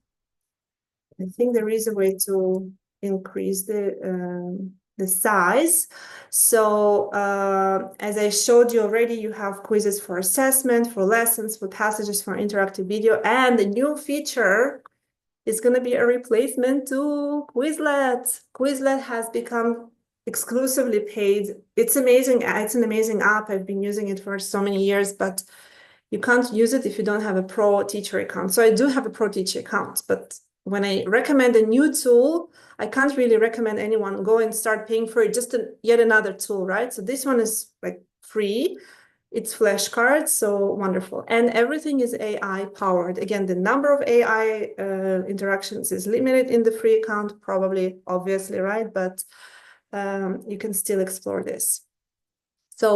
I think there is a way to increase the size. So as I showed you already, you have quizzes for assessment, for lessons, for passages, for interactive video, and the new feature is going to be a replacement to Quizlet. Quizlet has become exclusively paid. It's amazing. It's an amazing app. I've been using it for so many years, but you can't use it if you don't have a pro teacher account. So I do have a pro teacher account, but when I recommend a new tool, I can't really recommend anyone go and start paying for it. Just yet another tool, right? So this one is like free. It's flashcards, so wonderful. And everything is AI powered. Again, the number of AI interactions is limited in the free account, probably, obviously, right? But you can still explore this. So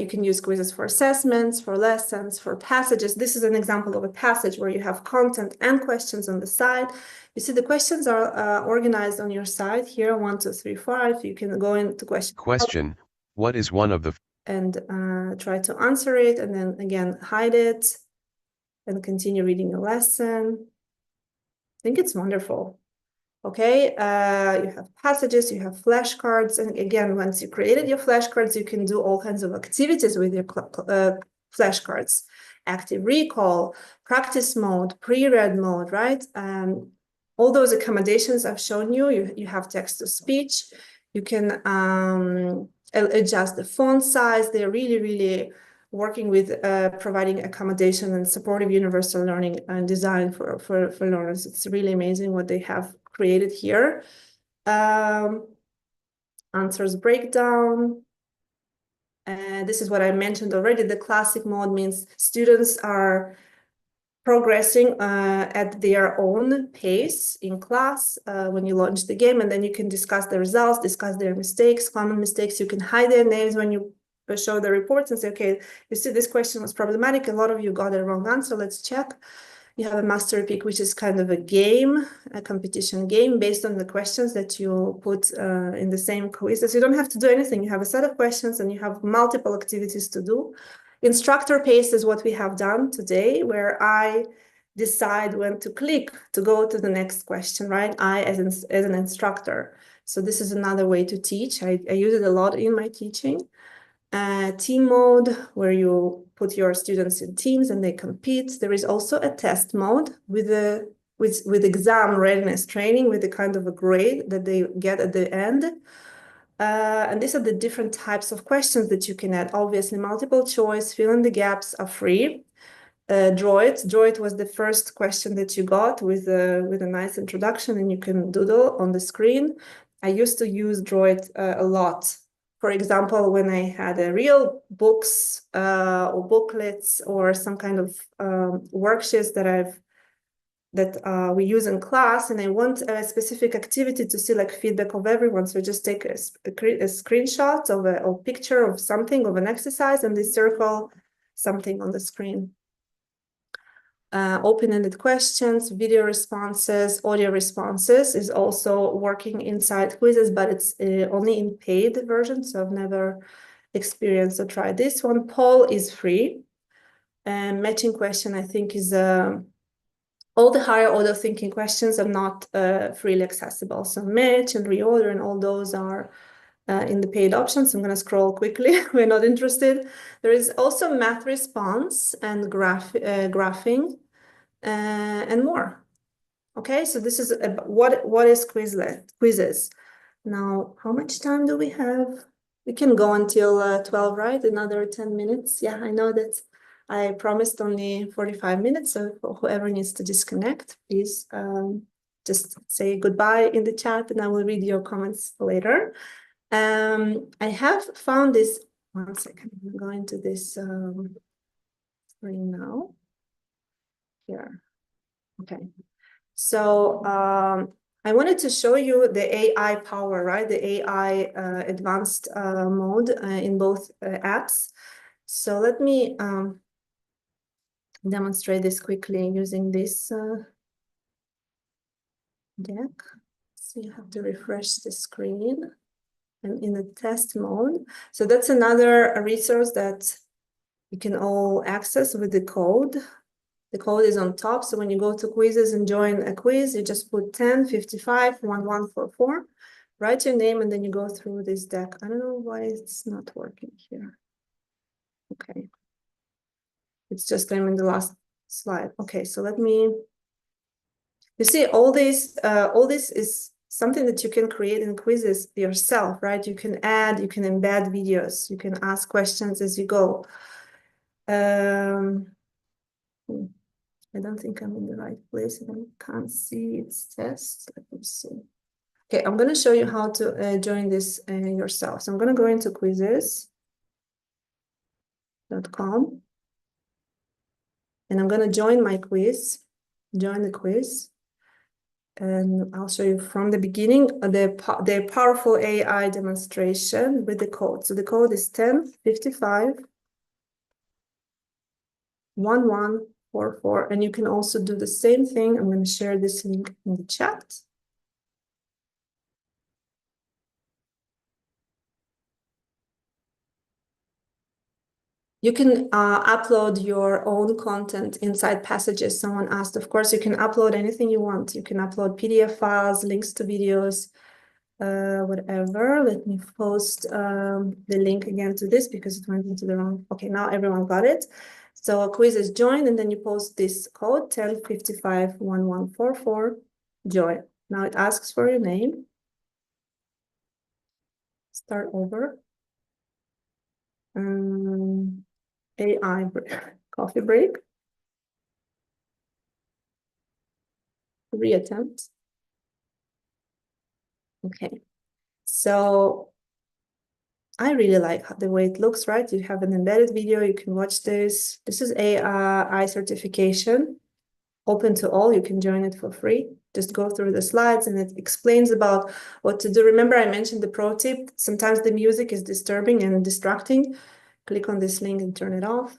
you can use quizzes for assessments, for lessons, for passages. This is an example of a passage where you have content and questions on the side. You see the questions are organized on your side here, 1, 2, 3, 4. You can go into Question, what is one of the... and try to answer it, and then again, hide it and continue reading the lesson. I think it's wonderful. Okay, you have passages, you have flashcards, and again, once you created your flashcards, you can do all kinds of activities with your flashcards. Active recall, practice mode, pre-read mode, right? All those accommodations I've shown you, you have text-to-speech, you can adjust the font size. They're really, really working with providing accommodation and supportive universal learning and design for learners. It's really amazing what they have created here. Answers breakdown. This is what I mentioned already. The classic mode means students are progressing at their own pace in class when you launch the game, and then you can discuss the results, discuss their mistakes, common mistakes. You can hide their names when you show the reports and say, okay, you see this question was problematic. A lot of you got a wrong answer. Let's check. You have a master pick, which is kind of a game, a competition game based on the questions that you put in the same quiz. So you don't have to do anything. You have a set of questions and you have multiple activities to do. Instructor pace is what we have done today, where I decide when to click to go to the next question, right? I as an instructor. So this is another way to teach. I use it a lot in my teaching. Team mode, where you put your students in teams and they compete. There is also a test mode with exam readiness training, with a kind of a grade that they get at the end. And these are the different types of questions that you can add. Obviously, multiple choice, fill in the gaps are free. Droid was the first question that you got with a nice introduction, and you can doodle on the screen. I used to use Droid a lot. For example, when I had real books or booklets or some kind of worksheets that we use in class, and I want a specific activity to see like feedback of everyone. So just take a screenshot of a picture of something, of an exercise, and they circle something on the screen. Open-ended questions, video responses, audio responses is also working inside Quizizz, but it's only in paid version, so I've never experienced or tried this one. Poll is free, and matching question, I think, is all the higher order thinking questions are not freely accessible. So match and reorder and all those are in the paid options. I'm going to scroll quickly. We're not interested. There is also math response and graphing and more. Okay, so this is what is Quizizz. Now, how much time do we have? We can go until 12, right? Another 10 minutes. Yeah, I know that I promised only 45 minutes, so whoever needs to disconnect, please just say goodbye in the chat and I will read your comments later. I have found this, one second, I'm going to this screen now. Here, okay. So I wanted to show you the AI power, right? The AI advanced mode in both apps. So let me demonstrate this quickly using this deck. So you have to refresh the screen. I'm in the test mode. So that's another resource that you can all access with the code. The code is on top. So when you go to Quizizz and join a quiz, you just put 10551144, write your name, and then you go through this deck. I don't know why it's not working here. Okay. It's just I'm in the last slide. Okay, so let me, you see all this is something that you can create in Quizizz yourself, right? You can add, you can embed videos, you can ask questions as you go. I don't think I'm in the right place. I can't see its test. Let me see. Okay, I'm going to show you how to join this yourself. So I'm going to go into quizizz.com and I'm going to join my quiz, join the quiz. And I'll show you from the beginning the powerful AI demonstration with the code. So the code is 10551144, and you can also do the same thing. I'm going to share this link in the chat. You can upload your own content inside Passages. Someone asked, of course, you can upload anything you want. You can upload PDF files, links to videos, whatever. Let me post the link again to this because it went into the wrong. Okay, now everyone got it. So a quiz is joined, and then you post this code 10551144, join. Now it asks for your name. Start over. AI coffee break. Reattempt. Okay, so I really like the way it looks, right? You have an embedded video, you can watch this. This is AI certification, open to all. You can join it for free. Just go through the slides and it explains about what to do. Remember, I mentioned the pro tip. Sometimes the music is disturbing and distracting. Click on this link and turn it off.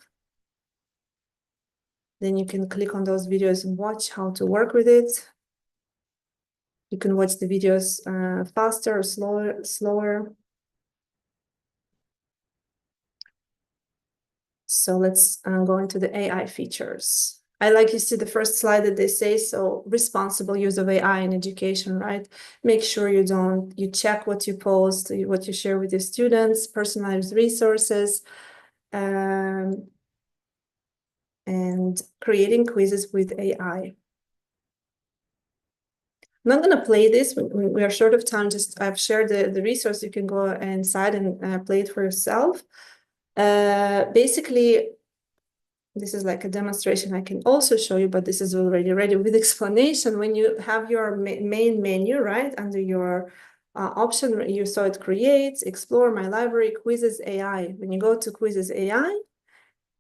Then you can click on those videos and watch how to work with it. You can watch the videos faster or slower. So let's go into the AI features. I like you see the first slide that they say, so responsible use of AI in education, right? Make sure you check what you post, what you share with your students, personalized resources, and creating quizzes with AI. I'm not going to play this. We are short of time. Just I've shared the resource. You can go inside and play it for yourself. Basically, this is like a demonstration I can also show you, but this is already ready with explanation. When you have your main menu, right, under your option, you saw it creates, explore, my library, Quizizz AI. When you go to Quizizz AI,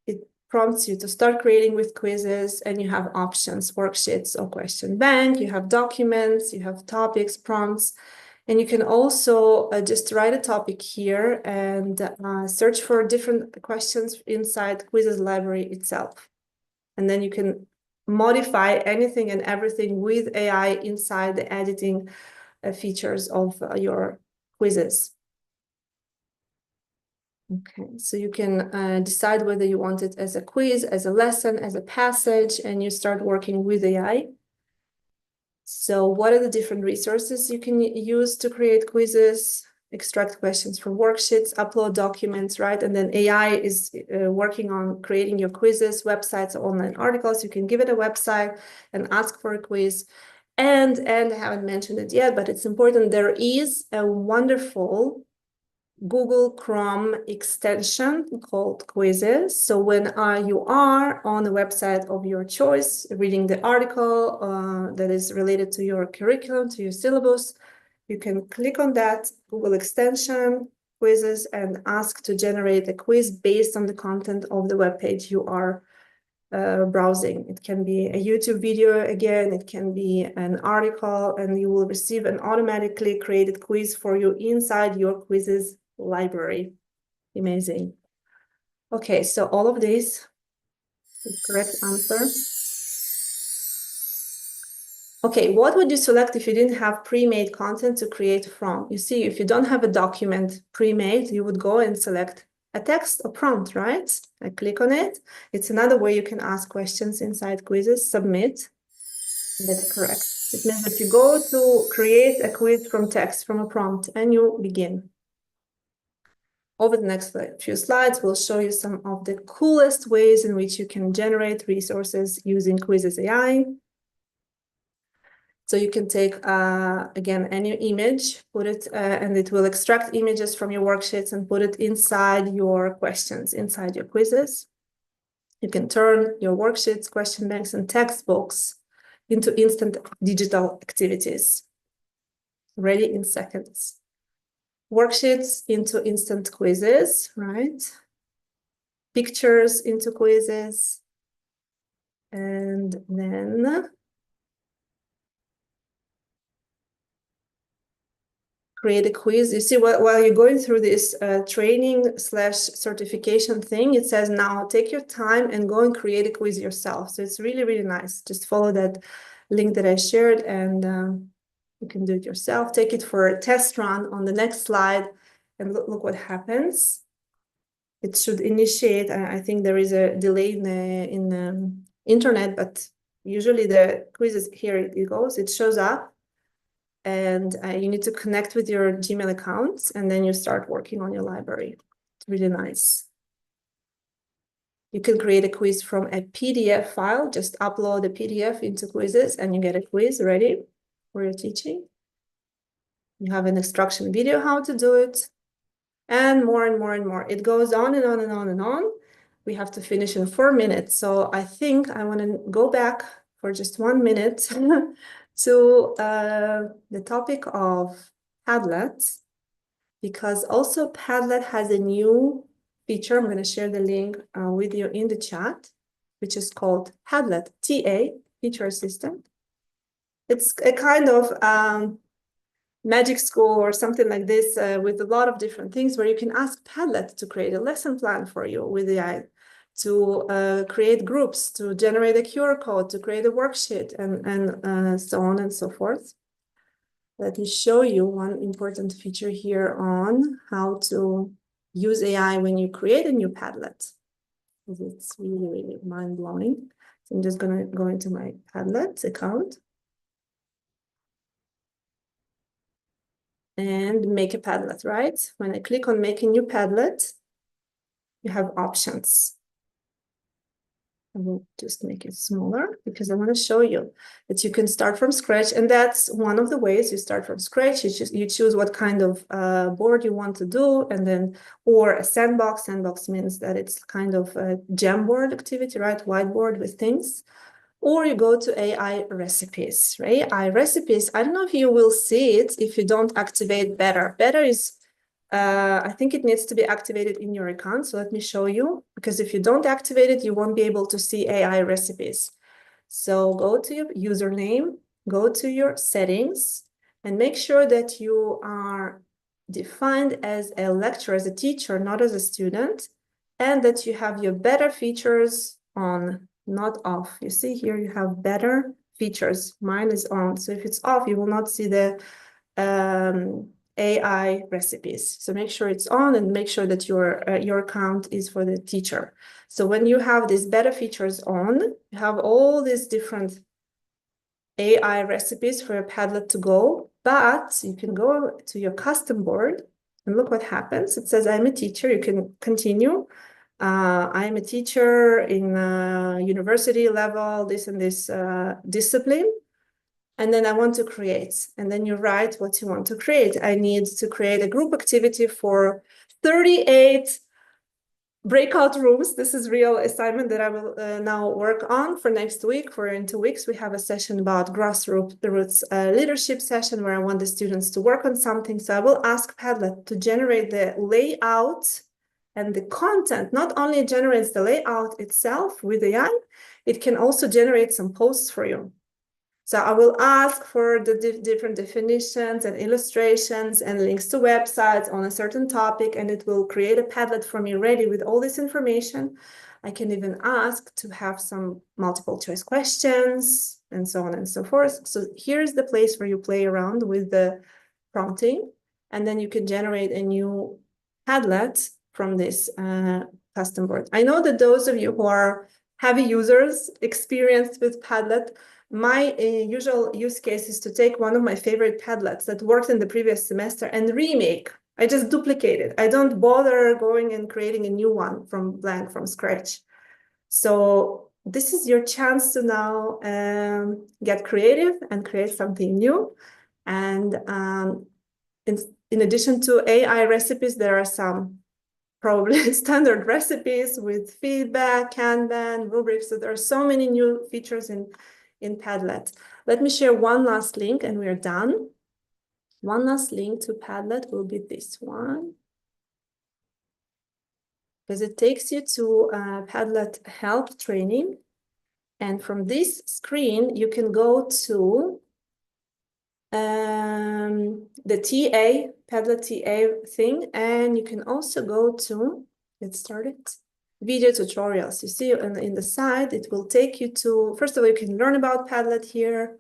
it prompts you to start creating with quizzes, and you have options, worksheets or question bank, you have documents, you have topics, prompts, and you can also just write a topic here and search for different questions inside Quizizz library itself. And then you can modify anything and everything with AI inside the editing features of your quizzes. Okay, so you can decide whether you want it as a quiz, as a lesson, as a passage, and you start working with AI. So what are the different resources you can use to create quizzes, extract questions from worksheets, upload documents, right? And then AI is working on creating your quizzes, websites, online articles. You can give it a website and ask for a quiz. And I haven't mentioned it yet, but it's important. There is a wonderful Google Chrome extension called Quizizz. So when you are on the website of your choice, reading the article that is related to your curriculum, to your syllabus, you can click on that Google extension, Quizizz, and ask to generate a quiz based on the content of the web page you are browsing. It can be a YouTube video again, it can be an article, and you will receive an automatically created quiz for you inside your Quizizz library. Amazing. Okay, so all of this is correct answer. Okay, what would you select if you didn't have pre-made content to create from? You see, if you don't have a document pre-made, you would go and select a text or prompt, right? I click on it. It's another way you can ask questions inside Quizizz, submit. That's correct. It means that you go to create a quiz from text, from a prompt, and you begin. Over the next few slides, we'll show you some of the coolest ways in which you can generate resources using Quizizz AI. So you can take, again, any image, put it, and it will extract images from your worksheets and put it inside your questions, inside your quizzes. You can turn your worksheets, question banks, and textbooks into instant digital activities, ready in seconds. Worksheets into instant quizzes, right? Pictures into quizzes. And then create a quiz. You see, while you're going through this training/certification thing, it says now take your time and go and create a quiz yourself. So it's really, really nice. Just follow that link that I shared and you can do it yourself. Take it for a test run on the next slide and look what happens. It should initiate. I think there is a delay in the internet, but usually the quizzes, here it goes, it shows up. And you need to connect with your Gmail account, and then you start working on your library. It's really nice. You can create a quiz from a PDF file. Just upload a PDF into Quizizz, and you get a quiz ready for your teaching. You have an instruction video how to do it, and more and more and more. It goes on and on and on and on. We have to finish in 4 minutes. So I think I want to go back for just 1 minute to the topic of Padlet, because also Padlet has a new feature. I'm going to share the link with you in the chat, which is called Padlet TA, Teacher Assistant. It's a kind of magic school or something like this with a lot of different things where you can ask Padlet to create a lesson plan for you with AI, to create groups, to generate a QR code, to create a worksheet, and so on and so forth. Let me show you one important feature here on how to use AI when you create a new Padlet. It's really, really mind-blowing. So I'm just going to go into my Padlet account and make a Padlet, right? When I click on make a new Padlet, you have options. I will just make it smaller because I want to show you that you can start from scratch. And that's one of the ways you start from scratch. You choose what kind of board you want to do, and then, or a sandbox. Sandbox means that it's kind of a Jamboard activity, right? Whiteboard with things. Or you go to AI recipes, right? AI recipes, I don't know if you will see it if you don't activate Better. Better is I think it needs to be activated in your account. So let me show you, because if you don't activate it, you won't be able to see AI recipes. So go to your username, go to your settings, and make sure that you are defined as a lecturer, as a teacher, not as a student, and that you have your better features on, not off. You see here, you have better features. Mine is on. So if it's off, you will not see the AI recipes. So make sure it's on and make sure that your account is for the teacher. So when you have these beta features on, you have all these different AI recipes for your Padlet to go, but you can go to your custom board and look what happens. It says, I'm a teacher. You can continue. I'm a teacher in university level, this and this discipline. And then I want to create. And then you write what you want to create. I need to create a group activity for 38 breakout rooms. This is real assignment that I will now work on for next week. For in 2 weeks, we have a session about grassroots leadership session where I want the students to work on something. So I will ask Padlet to generate the layout and the content. Not only generates the layout itself with AI, it can also generate some posts for you. So I will ask for the different definitions and illustrations and links to websites on a certain topic, and it will create a Padlet for me ready with all this information. I can even ask to have some multiple choice questions and so on and so forth. So here's the place where you play around with the prompting, and then you can generate a new Padlet from this custom board. I know that those of you who are heavy users, experienced with Padlet, my usual use case is to take one of my favorite Padlets that worked in the previous semester and remake. I just duplicate it. I don't bother going and creating a new one from blank, from scratch. So this is your chance to now get creative and create something new. And in addition to AI recipes, there are some probably standard recipes with feedback, Kanban, rubrics. So there are so many new features in Padlet. Let me share one last link and we're done. One last link to Padlet will be this one, because it takes you to Padlet help training. And from this screen, you can go to the TA, Padlet TA thing, and you can also go to, let's start it, video tutorials. You see in the side, it will take you to, first of all, you can learn about Padlet here.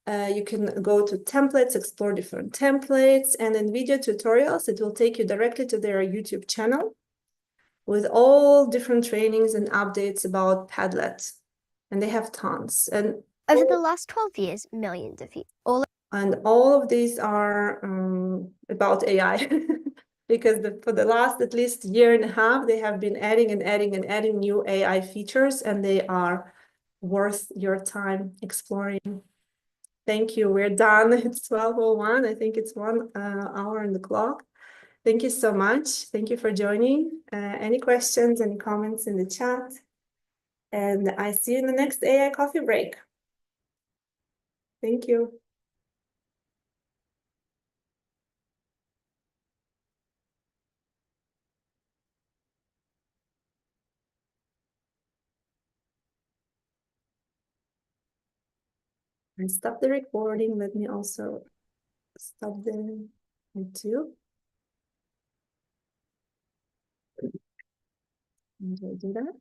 You can go to templates, explore different templates, and in video tutorials, it will take you directly to their YouTube channel with all different trainings and updates about Padlet. And they have tons. And over the last 12 years, millions of people. All of these are about AI. Because for the last at least year and a half, they have been adding and adding and adding new AI features, and they are worth your time exploring. Thank you. We're done. It's 12:01. I think it's 1 hour on the clock. Thank you so much. Thank you for joining. Any questions, any comments in the chat? And I see you in the next AI coffee break. Thank you. I stop the recording. Let me also stop the YouTube. And we'll do that.